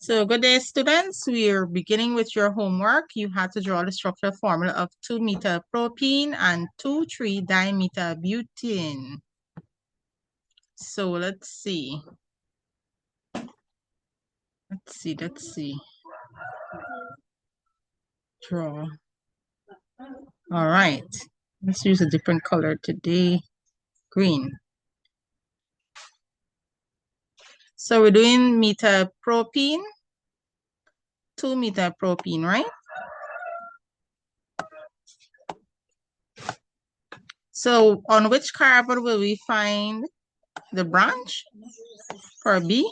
So good day, students. We are beginning with your homework. You had to draw the structural formula of 2-methyl-propene and 2,3-dimethyl-butane. So let's see. Let's see. Draw. All right. Let's use a different color today. Green. So we're doing methyl-propene, 2-methyl-propene, right? So on which carbon will we find the branch for B?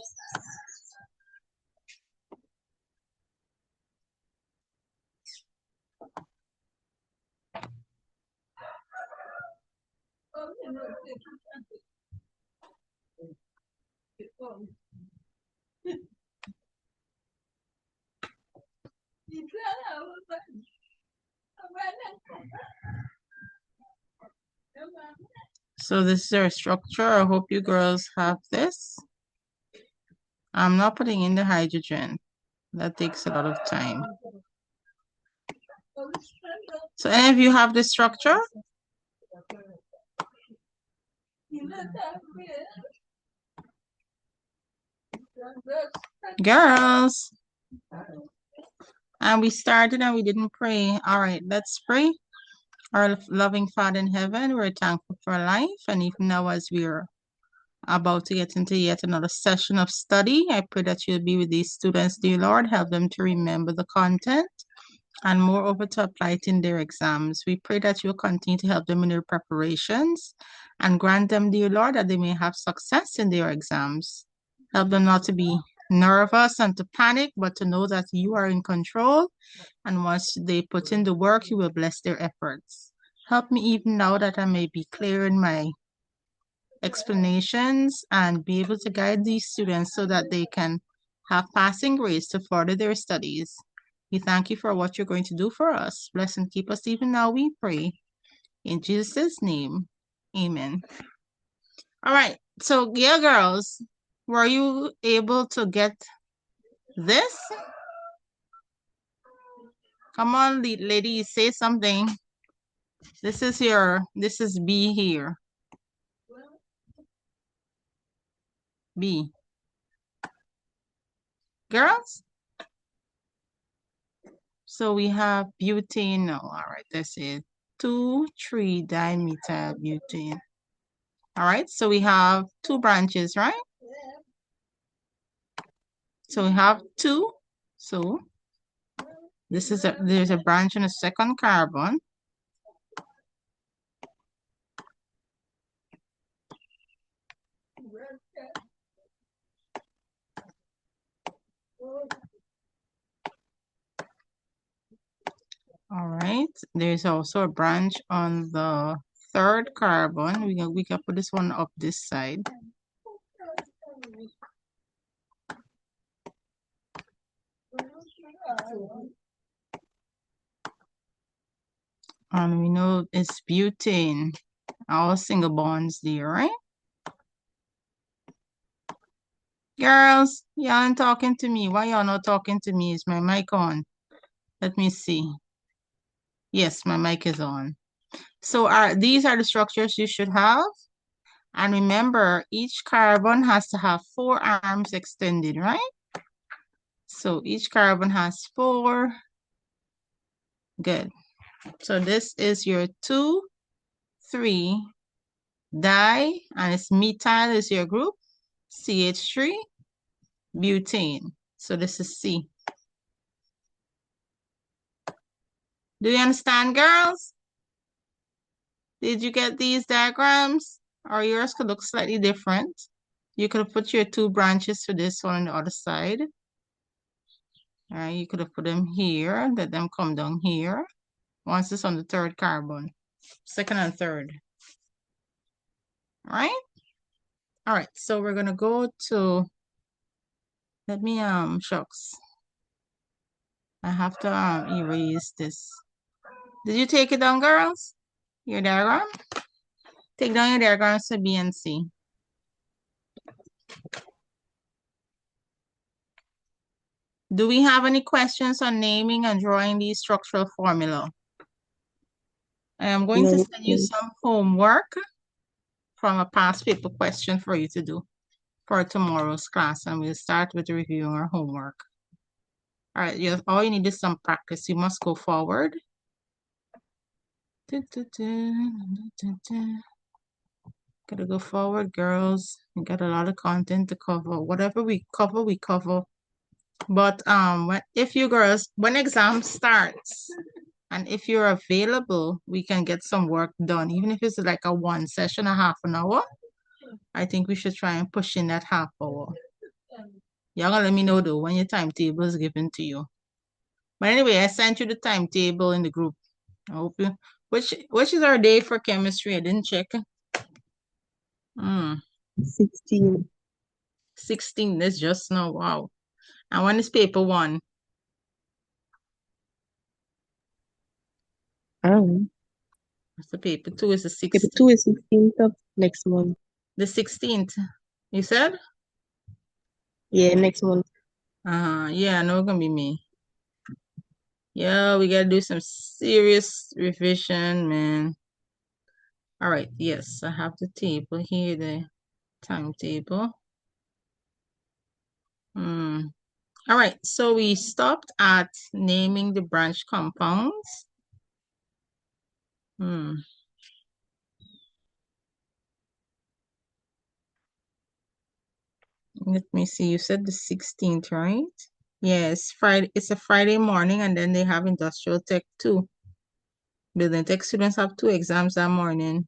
So this is our structure. I hope you girls have this. I'm not putting in the hydrogen. That takes a lot of time. So any of you have the structure? Girls. And we started and we didn't pray. All right, let's pray. Our loving Father in heaven, we're thankful for life. And even now as we're about to get into yet another session of study, I pray that you'll be with these students, dear Lord. Help them to remember the content and moreover to apply it in their exams. We pray that you'll continue to help them in their preparations and grant them, dear Lord, that they may have success in their exams. Help them not to be nervous and to panic, but to know that you are in control. And once they put in the work, you will bless their efforts. Help me even now that I may be clear in my explanations and be able to guide these students so that they can have passing grades to further their studies. We thank you for what you're going to do for us. Bless and keep us even now, we pray. In Jesus' name, amen. All right, so yeah, girls, were you able to get this? Come on, ladies, say something. This is B here. B. Girls? So we have butane. No, all right, this is 2,3-dimethyl-butane. All right, so we have two branches, right? So we have two. So there's a branch on the second carbon. All right, there's also a branch on the third carbon. We can put this one up this side. And we know it's butane, all single bonds there, right? Girls, y'all ain't talking to me. Why y'all not talking to me? Is my mic on? Let me see. Yes, my mic is on. So these are the structures you should have. And remember, each carbon has to have 4 arms extended, right? So each carbon has 4. Good. So this is your 2,3-di, and it's methyl is your group, CH3, butane. So this is C. Do you understand, girls? Did you get these diagrams? Or yours could look slightly different. You could have put your 2 branches for this one on the other side. All right, you could have put them here, let them come down here. Once it's on the third carbon, second and third. All right? All right, so we're gonna go to, let me, shucks. I have to erase this. Did you take it down, girls? Your diagram? Take down your diagrams to B and C. Do we have any questions on naming and drawing these structural formula? I am going to send you some homework from a past paper question for you to do for tomorrow's class, and we'll start with reviewing our homework. All right, all you need is some practice. You must go forward. Gotta go forward, girls. We got a lot of content to cover. Whatever we cover, we cover. But if you girls, when exam starts, and if you're available, we can get some work done. Even if it's like a one session, a half an hour, I think we should try and push in that half hour. Y'all gonna let me know though when your timetable is given to you. But anyway, I sent you the timetable in the group. I hope you. Which is our day for chemistry? I didn't check. 16. 16. That's just now. Wow. And when is paper one? So paper two is the 16th. Paper 2 is 16th of next month. The 16th, you said? Yeah, next month. Yeah, I know it's gonna be me. Yeah, we gotta do some serious revision, man. All right, yes, I have the table here, the timetable. All right, so we stopped at naming the branch compounds. Let me see, you said the 16th, right? Yes, Friday. It's a Friday morning, and then they have industrial tech too. Building tech students have 2 exams that morning.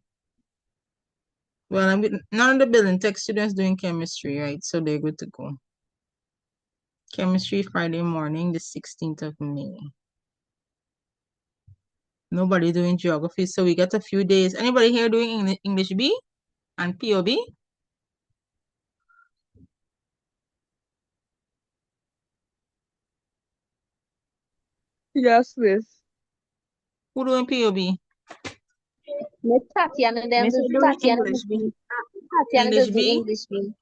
Well, none of the building tech students doing chemistry, right? So they're good to go. Chemistry Friday morning, the 16th of May. Nobody doing geography, so we got a few days. Anybody here doing English B and POB? Yes, miss. Who doing POB? Miss Tatiana them Miss do doing Tatiana English B. Tatiana English do B? English B.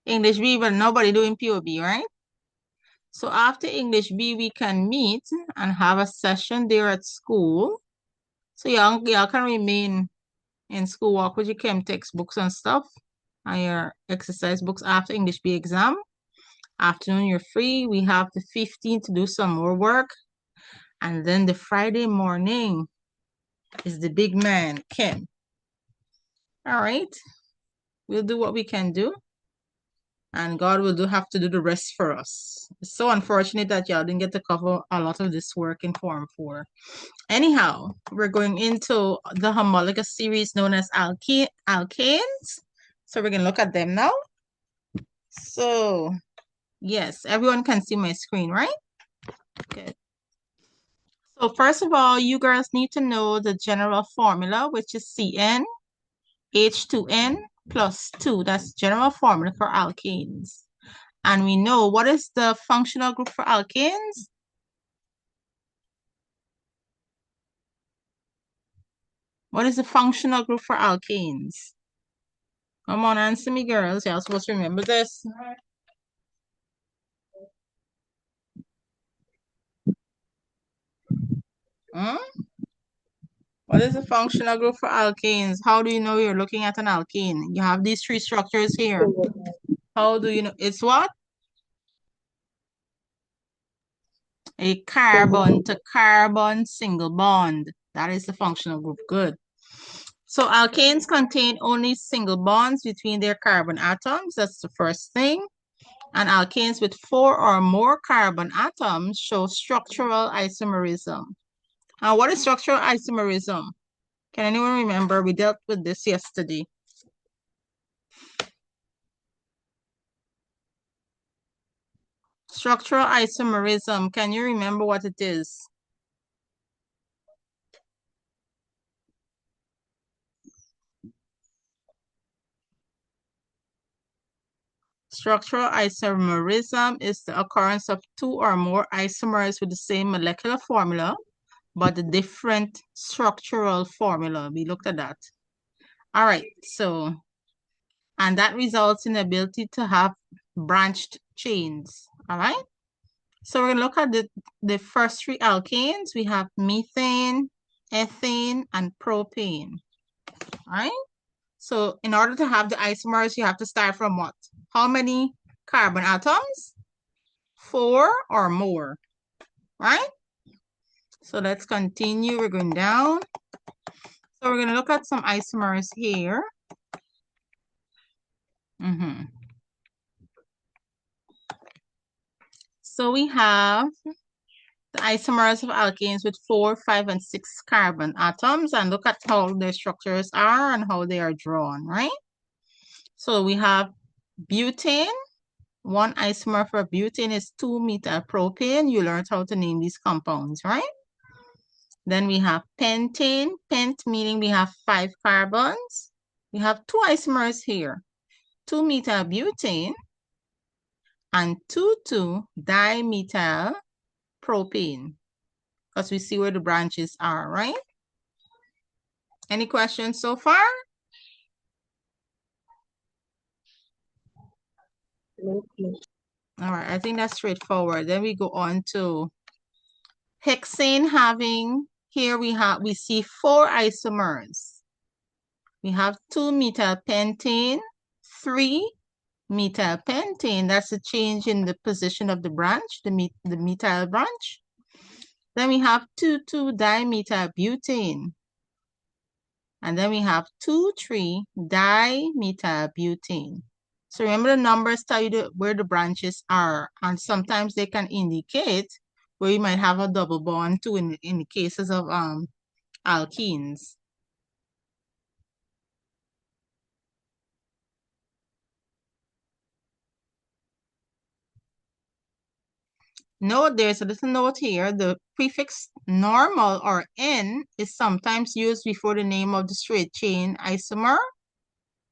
English B, but nobody doing POB, right? So after English B, we can meet and have a session there at school. So y'all can remain in school, walk with your chem textbooks and stuff, and your exercise books after English B exam. Afternoon, you're free. We have the 15th to do some more work. And then the Friday morning is the big man, Ken. All right. We'll do what we can do. And God will have to do the rest for us. It's so unfortunate that y'all didn't get to cover a lot of this work in Form 4. Anyhow, we're going into the homologous series known as alkanes. So we're going to look at them now. So, yes, everyone can see my screen, right? Good. So first of all, you girls need to know the general formula, which is CN H2N plus 2. That's general formula for alkanes. And we know what is the functional group for alkanes? What is the functional group for alkanes? Come on, answer me, girls. You're supposed to remember this. What is the functional group for alkanes? How do you know you're looking at an alkane? You have these 3 structures here. How do you know? It's what? A carbon to carbon single bond. That is the functional group. Good. So alkanes contain only single bonds between their carbon atoms. That's the first thing. And alkanes with 4 or more carbon atoms show structural isomerism. And what is structural isomerism? Can anyone remember? We dealt with this yesterday. Structural isomerism, can you remember what it is? Structural isomerism is the occurrence of 2 or more isomers with the same molecular formula, but a different structural formula. We looked at that. All right, so, and that results in the ability to have branched chains. All right. So we're going to look at the first three alkanes. We have methane, ethane, and propane. All right? So in order to have the isomers, you have to start from what? How many carbon atoms? 4 or more, right? So let's continue. We're going down. So we're going to look at some isomers here. So we have the isomers of alkanes with 4, 5, and 6 carbon atoms, and look at how their structures are and how they are drawn, right? So we have butane. One isomer for butane is 2-methyl-propane. You learned how to name these compounds, right? Then we have pentane. Pent meaning we have 5 carbons. We have 2 isomers here, 2-methyl-butane and 2,2-dimethyl-propane, because we see where the branches are, right? Any questions so far? No. All right, I think that's straightforward. Then we go on to hexane having, here we see 4 isomers. We have 2-methyl-pentane, 3-methyl-pentane. That's a change in the position of the branch, the methyl branch. Then we have 2,2-dimethyl-butane. And then we have 2,3-dimethyl-butane. So remember the numbers tell you where the branches are, and sometimes they can indicate where you might have a double bond too in the cases of alkenes. Note there's a little note here. The prefix normal or N is sometimes used before the name of the straight chain isomer.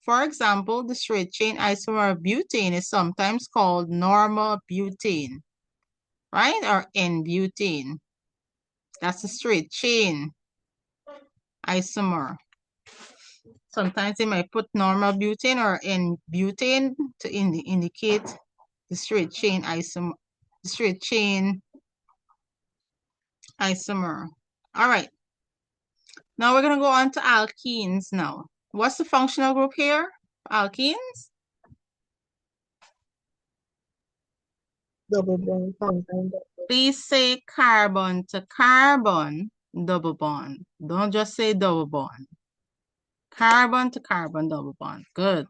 For example, the straight chain isomer of butane is sometimes called normal butane, right? Or N-butane. That's a straight chain isomer. Sometimes they might put normal butane or N-butane to indicate the straight chain isomer. The straight chain isomer. All right. Now we're going to go on to alkenes now. What's the functional group here? Alkenes? Double bond, compound. Please say carbon to carbon double bond. Don't just say double bond. Carbon to carbon double bond. Good.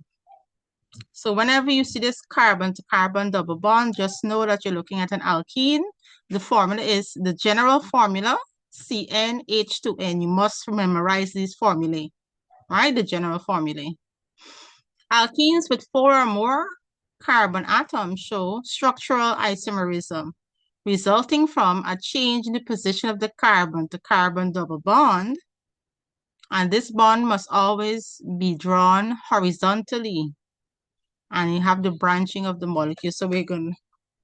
So whenever you see this carbon to carbon double bond, just know that you're looking at an alkene. The formula is the general formula, CnH2n. You must memorize these formulae, right? The general formulae. Alkenes with 4 or more carbon atoms show structural isomerism, resulting from a change in the position of the carbon to carbon double bond. And this bond must always be drawn horizontally. And you have the branching of the molecule. So we're going to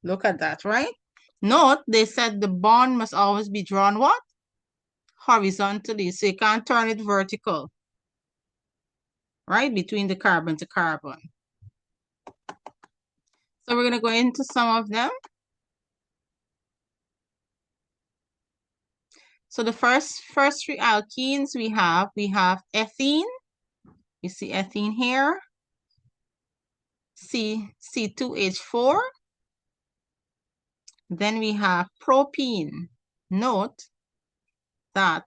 look at that, right? Note, they said the bond must always be drawn what? Horizontally. So you can't turn it vertical, right? Between the carbon to carbon. So we're going to go into some of them. So the first 3 alkenes we have ethene. You see ethene here. C2H4. Then we have propene. Note that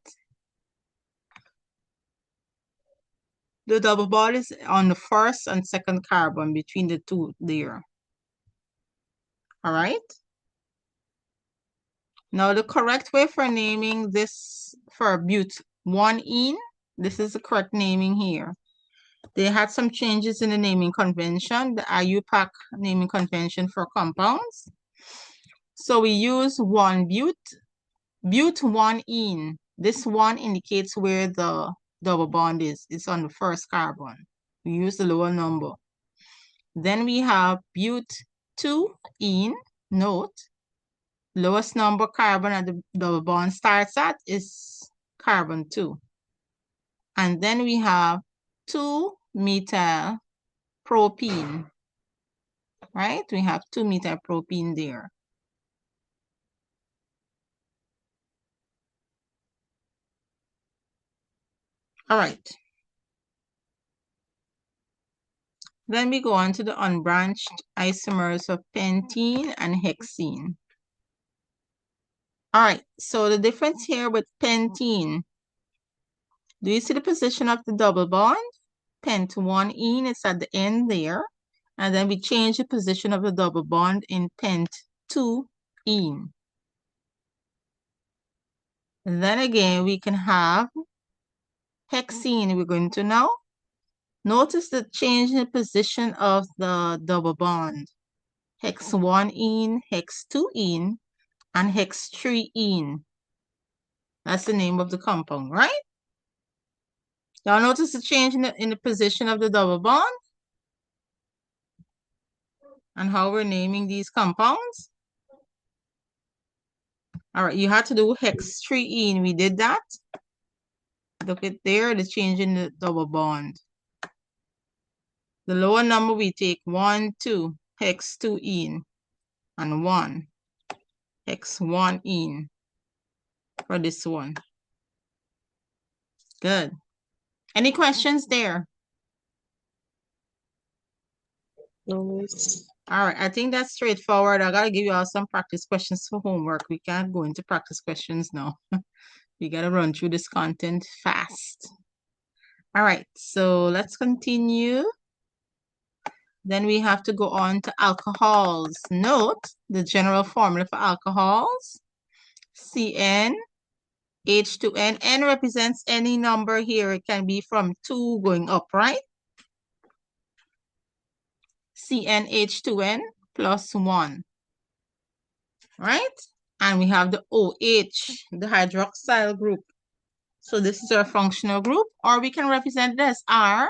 the double bond is on the first and second carbon between the two there. All right. Now the correct way for naming this for but-1-ene, this is the correct naming here. They had some changes in the naming convention, the IUPAC naming convention for compounds. So we use 1-but-1-ene. This 1 indicates where the double bond is. It's on the first carbon. We use the lower number. Then we have but-2-ene. Note, lowest number carbon that the double bond starts at is carbon 2. And then we have 2-methyl-propene, right? We have 2-methyl-propene there. All right. Then we go on to the unbranched isomers of pentene and hexene. All right, so the difference here with pentene, do you see the position of the double bond? Pent 1-ene is at the end there. And then we change the position of the double bond in pent 2-ene. And then again, we can have hexene. We're going to now notice the change in the position of the double bond. Hex 1-ene, hex 2-ene, and hex 3-ene. That's the name of the compound, right? Y'all notice the change in the position of the double bond and how we're naming these compounds? All right, you had to do hex 3-ene. We did that. Look at there, the change in the double bond. The lower number we take 1, 2, hex 2-ene, and 1, hex 1-ene for this one. Good. Any questions there? No, miss. All right, I think that's straightforward. I gotta give you all some practice questions for homework. We can't go into practice questions now. We gotta run through this content fast. All right, so let's continue. Then we have to go on to alcohols. Note the general formula for alcohols. CN, H2N. N represents any number here. It can be from 2 going up, right? CnH2n plus 1, right? And we have the OH, the hydroxyl group. So this is our functional group, or we can represent it as R-OH.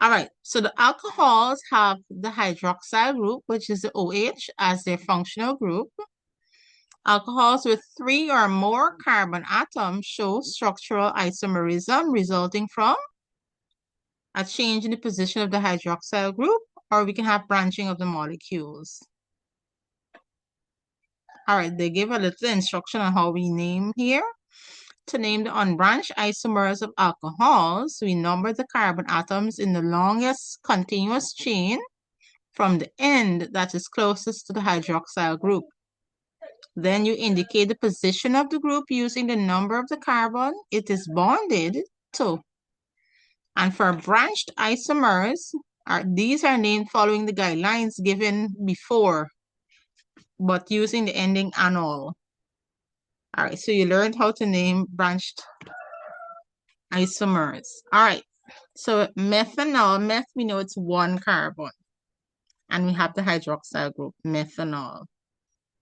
All right, so the alcohols have the hydroxyl group, which is the OH, as their functional group. Alcohols with 3 or more carbon atoms show structural isomerism resulting from a change in the position of the hydroxyl group, or we can have branching of the molecules. All right, they give a little instruction on how we name here. To name the unbranched isomers of alcohols, we number the carbon atoms in the longest continuous chain from the end that is closest to the hydroxyl group. Then you indicate the position of the group using the number of the carbon it is bonded to. And for branched isomers, these are named following the guidelines given before, but using the ending anol. All right, so you learned how to name branched isomers. All right, so methanol, meth, we know it's 1 carbon. And we have the hydroxyl group, methanol.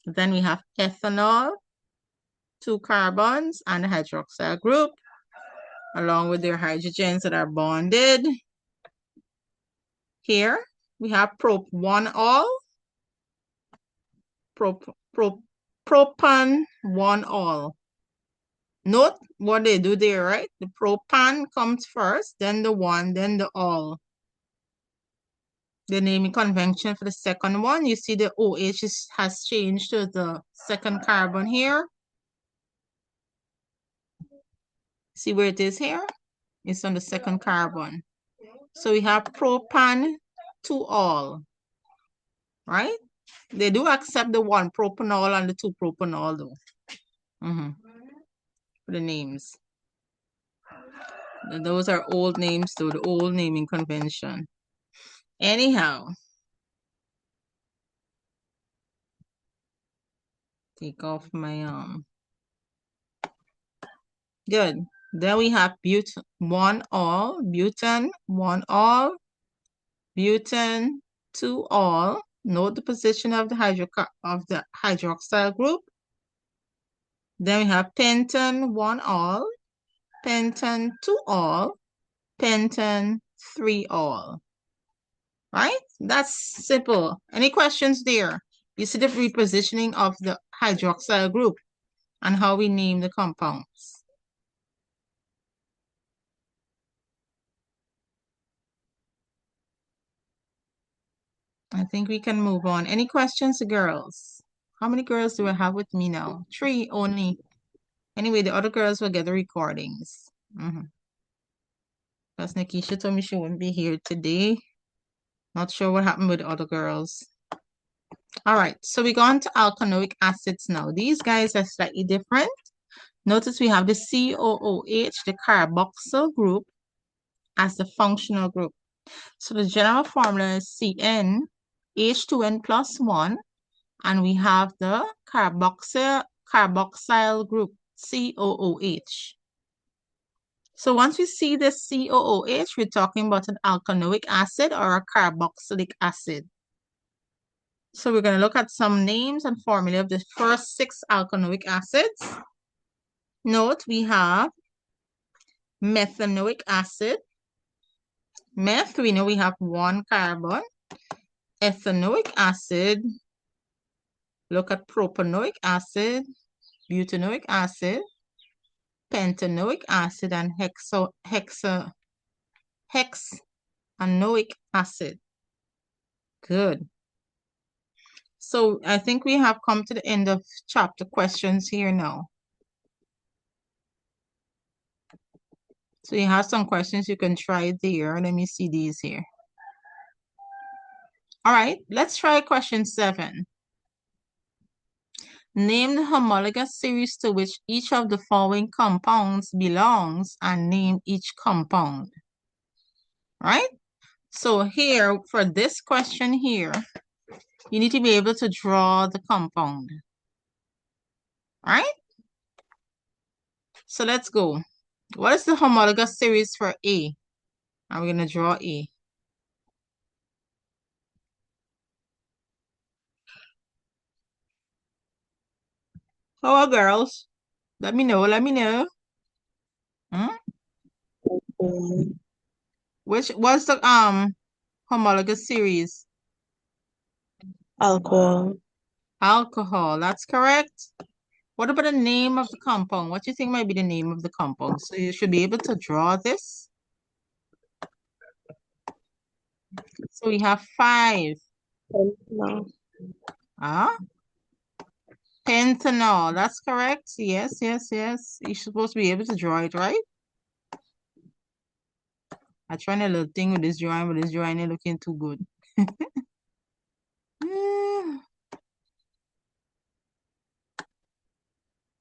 Then we have ethanol, 2 carbons, and the hydroxyl group, along with their hydrogens that are bonded. Here, we have prop-1-ol, propan-1-ol. Note what they do there, right? The propan comes first, then the 1, then the ol. The naming convention for the second one, you see the OH has changed to the second carbon here. See where it is here? It's on the second carbon. So we have propan-2-ol, right? They do accept the 1 propanol and the 2 propanol though. For the names. Those are old names though, the old naming convention. Anyhow. Take off my Good. Then we have but-1-ol, butane-1-ol, butane-2-ol. Note the position of the hydroxyl group. Then we have pentane-1-ol, pentane-2-ol, pentane-3-ol. Right? That's simple. Any questions there? You see the repositioning of the hydroxyl group and how we name the compounds. I think we can move on. Any questions, girls? How many girls do I have with me now? 3 only. Anyway, the other girls will get the recordings. Because Nikisha told me she wouldn't be here today. Not sure what happened with the other girls. All right, so we go on to alkanoic acids now. These guys are slightly different. Notice we have the COOH, the carboxyl group, as the functional group. So the general formula is CnH2n plus 1, and we have the carboxyl group, COOH. So once we see the COOH, we're talking about an alkanoic acid or a carboxylic acid. So we're going to look at some names and formula of the first 6 alkanoic acids. Note we have methanoic acid. Meth, we know we have 1 carbon. Ethanoic acid. Look at propanoic acid, butanoic acid, pentanoic acid, and hexanoic acid. Good. So I think we have come to the end of chapter questions here now. So you have some questions you can try there. Let me see these here. All right, let's try question 7. Name the homologous series to which each of the following compounds belongs and name each compound. Right? So here, for this question here, you need to be able to draw the compound. Right? So let's go. What is the homologous series for A? And we're going to draw A. Hello, girls. Let me know. Let me know. What's the homologous series? Alcohol. Alcohol. That's correct. What about the name of the compound? What do you think might be the name of the compound? So you should be able to draw this. So we have 5. No. Pentanol. That's correct. Yes, yes, yes. You're supposed to be able to draw it, right? I tried a little thing with this drawing, but this drawing ain't looking too good.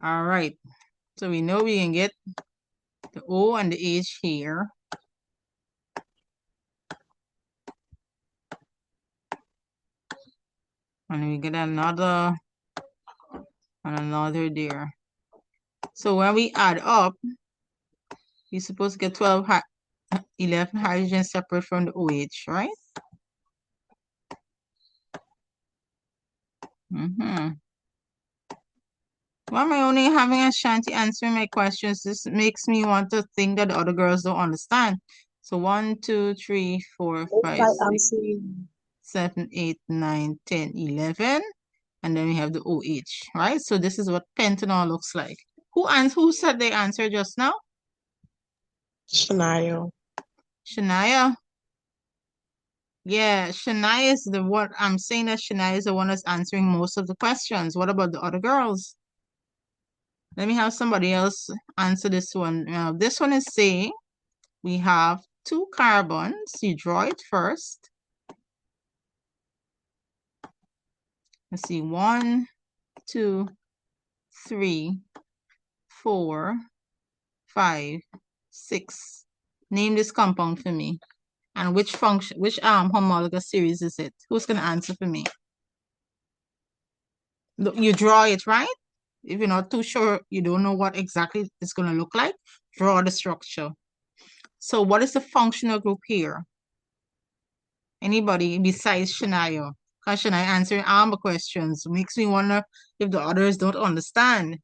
All right. So we know we can get the O and the H here. And we get another and another there. So when we add up, you're supposed to get 11 hydrogen separate from the OH, right? Why am I only having Ashanti answering my questions? This makes me want to think that the other girls don't understand. So 1, 2, 3, 4, 5, 6, 7, 8, 9, 10, 11. And then we have the OH, right? So this is what pentanol looks like. Who said the answer just now? Shania. Shania. Yeah, Shania is the one. I'm saying that Shania is the one that's answering most of the questions. What about the other girls? Let me have somebody else answer this one. This one is saying we have 2 carbons. You draw it first. Let's see. 1, 2, 3, 4, 5, 6. Name this compound for me. And which homologous series is it? Who's gonna answer for me? Look, you draw it, right? If you're not too sure, you don't know what exactly it's gonna look like, draw the structure. So what is the functional group here? Anybody besides Shania? Because Shania answering AMBA questions makes me wonder if the others don't understand.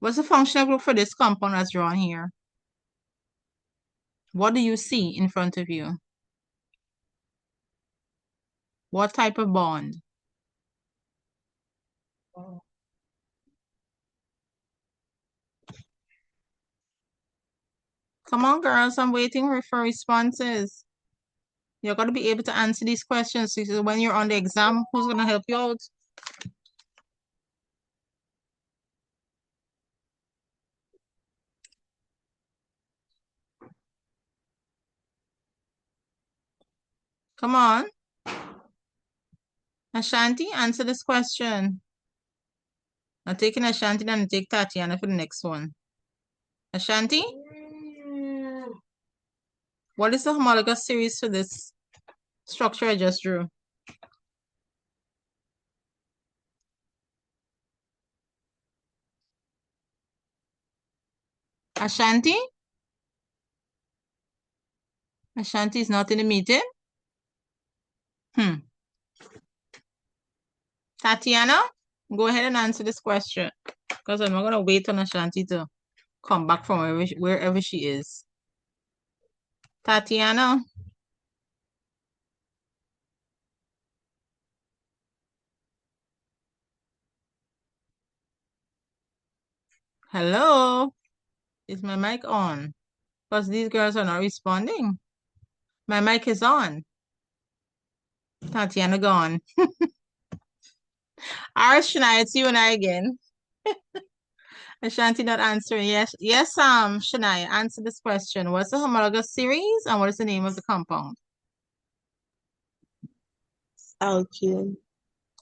What's the functional group for this compound that's drawn here? What do you see in front of you? What type of bond? Come on, girls, I'm waiting for responses. You're going to be able to answer these questions. So when you're on the exam, who's going to help you out? Come on. Ashanti, answer this question. I'm taking Ashanti and I'll take Tatiana for the next one. Ashanti, what is the homologous series for this structure I just drew? Ashanti? Ashanti is not in the meeting? Tatiana, go ahead and answer this question because I'm not going to wait on Ashanti to come back from wherever she is. Tatiana? Hello? Is my mic on? Because these girls are not responding. My mic is on. Tatiana gone. All right, Shania, it's you and I again. Ashanti not answering. Yes, yes, Shania, answer this question. What's the homologous series and what is the name of the compound? Alkene.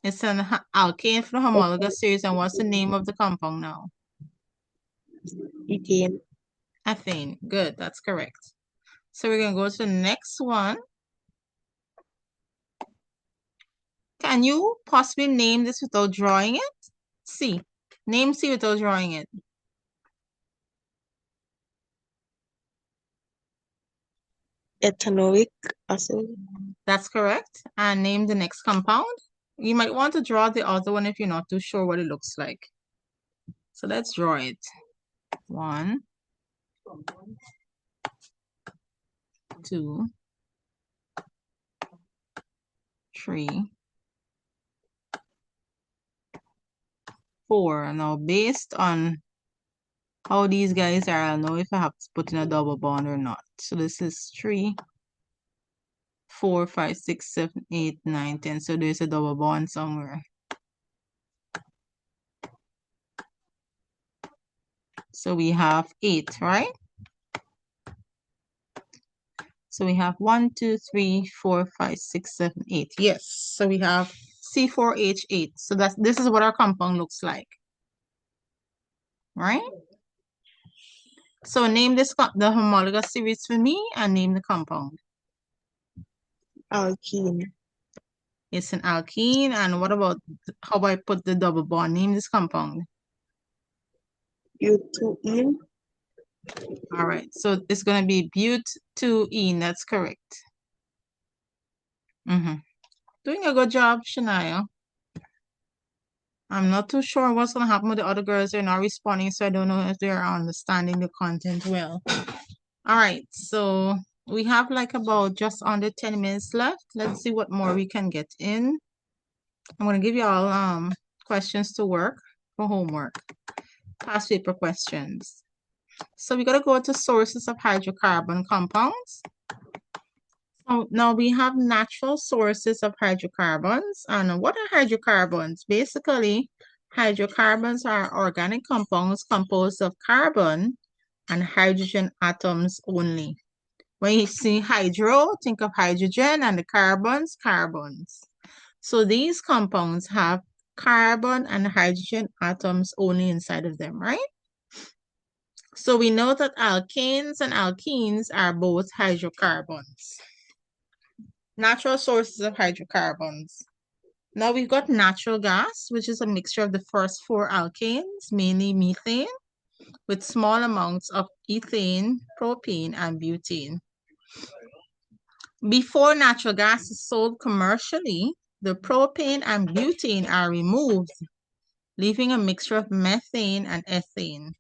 It's an alkane for the homologous series, and what's the name of the compound now? Ethane. Ethane. Good, that's correct. So we're gonna go to the next one. Can you possibly name this without drawing it? C. Name C without drawing it. Ethanoic acid. That's correct. And name the next compound. You might want to draw the other one if you're not too sure what it looks like. So let's draw it. 1, 2, 3, 4. Now, based on how these guys are, I'll know if I have to put in a double bond or not. So this is 3, 4, 5, 6, 7, 8, 9, 10. So there's a double bond somewhere. So we have 8, right? So we have 1, 2, 3, 4, 5, 6, 7, 8. Yes. So we have C4H8. So this is what our compound looks like. Right? So name the homologous series for me and name the compound. Alkene. It's an alkene. And what about how I put the double bond? Name this compound. Butene. All right. So it's going to be butene. That's correct. Doing a good job, Shania. I'm not too sure what's going to happen with the other girls. They're not responding, so I don't know if they're understanding the content well. All right. So we have like about just under 10 minutes left. Let's see what more we can get in. I'm going to give you all questions to work for homework. Past paper questions. So we got to go to sources of hydrocarbon compounds. So now we have natural sources of hydrocarbons. And what are hydrocarbons? Basically, hydrocarbons are organic compounds composed of carbon and hydrogen atoms only. When you see hydro, think of hydrogen and the carbons. So these compounds have carbon and hydrogen atoms only inside of them, right? So we know that alkanes and alkenes are both hydrocarbons. Natural sources of hydrocarbons. Now we've got natural gas, which is a mixture of the first 4 alkanes, mainly methane, with small amounts of ethane, propane, and butane. Before natural gas is sold commercially, the propane and butane are removed, leaving a mixture of methane and ethane.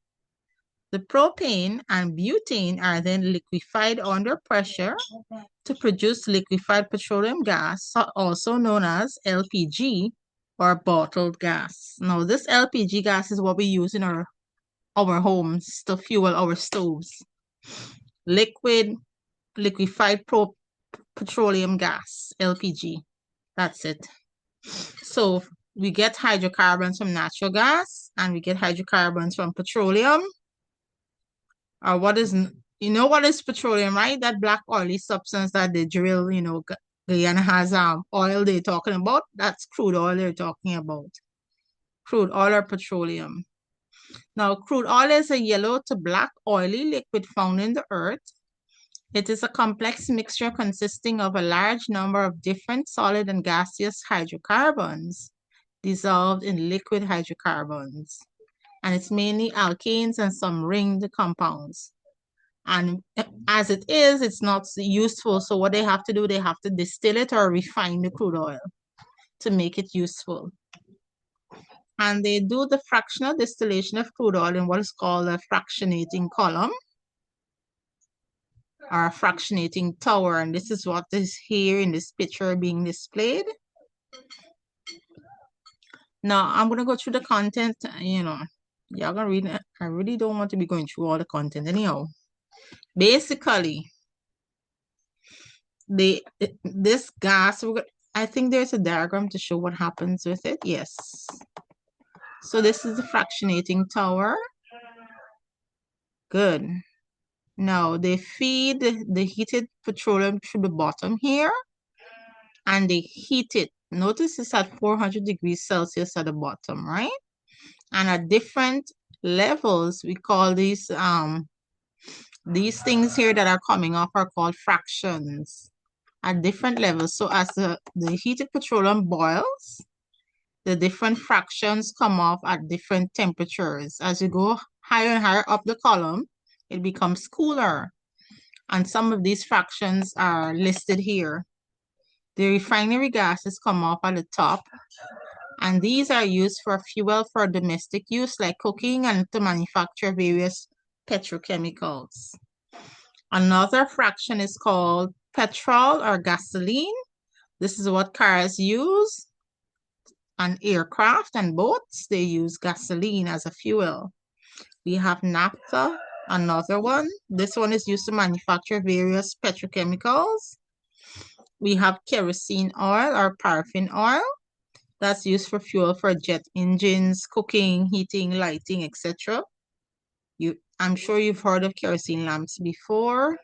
The propane and butane are then liquefied under pressure to produce liquefied petroleum gas, also known as LPG or bottled gas. Now, this LPG gas is what we use in our homes to fuel our stoves. Liquefied petroleum gas, LPG. That's it. So we get hydrocarbons from natural gas and we get hydrocarbons from petroleum. Or what is, what is petroleum, right? That black oily substance that they drill, Guyana has oil they're talking about. That's crude oil they're talking about. Crude oil or petroleum. Now, crude oil is a yellow to black oily liquid found in the earth. It is a complex mixture consisting of a large number of different solid and gaseous hydrocarbons dissolved in liquid hydrocarbons. And it's mainly alkanes and some ringed compounds. And as it is, it's not useful. So what they have to do, they have to distill it or refine the crude oil to make it useful. And they do the fractional distillation of crude oil in what is called a fractionating column or a fractionating tower. And this is what is here in this picture being displayed. Now, I'm going to go through the content, y'all gonna read it. I really don't want to be going through all the content anyhow. Basically, this gas, I think there's a diagram to show what happens with it. Yes. So this is the fractionating tower. Good. Now they feed the heated petroleum through the bottom here and they heat it. Notice it's at 400 degrees Celsius at the bottom, right? And at different levels, we call these things here that are coming off are called fractions at different levels. So as the heated petroleum boils, the different fractions come off at different temperatures. As you go higher and higher up the column, it becomes cooler. And some of these fractions are listed here. The refinery gases come off at the top, and these are used for fuel for domestic use like cooking and to manufacture various petrochemicals. Another fraction is called petrol or gasoline. This is what cars use, and aircraft and boats, they use gasoline as a fuel. We have naphtha, another one. This one is used to manufacture various petrochemicals. We have kerosene oil or paraffin oil. That's used for fuel for jet engines, cooking, heating, lighting, etc. I'm sure you've heard of kerosene lamps before.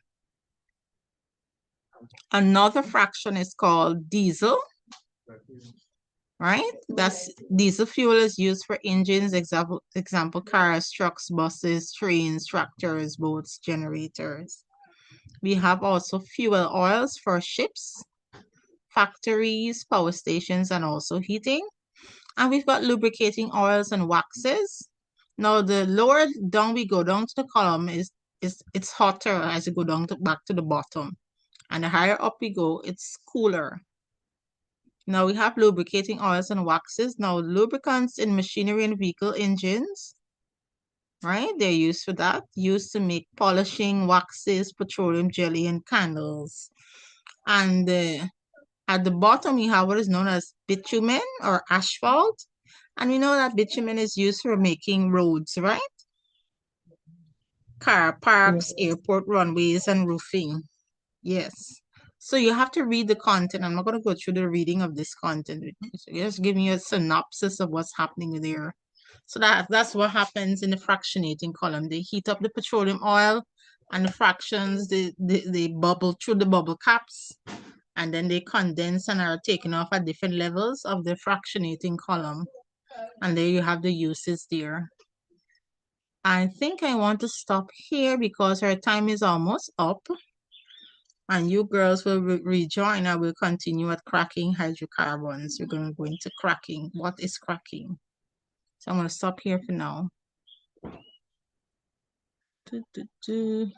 Another fraction is called diesel, right? That's diesel fuel is used for engines, example cars, trucks, buses, trains, tractors, boats, generators. We have also fuel oils for ships, factories, power stations, and also heating. And we've got lubricating oils and waxes. Now, the lower down we go down to the column it's hotter as you go down back to the bottom. And the higher up we go, it's cooler. Now we have lubricating oils and waxes. Now, lubricants in machinery and vehicle engines, right? They're used for that, used to make polishing, waxes, petroleum jelly, and candles. And at the bottom, you have what is known as bitumen or asphalt. And we know that bitumen is used for making roads, right? Car parks, airport runways, and roofing. Yes. So you have to read the content. I'm not going to go through the reading of this content. So just giving you a synopsis of what's happening there. So that's what happens in the fractionating column. They heat up the petroleum oil and the fractions, they bubble through the bubble caps, and then they condense and are taken off at different levels of the fractionating column. And there you have the uses there. I think I want to stop here because our time is almost up. And you girls will rejoin. I will continue at cracking hydrocarbons. We're going to go into cracking. What is cracking? So I'm going to stop here for now. Do, do, do.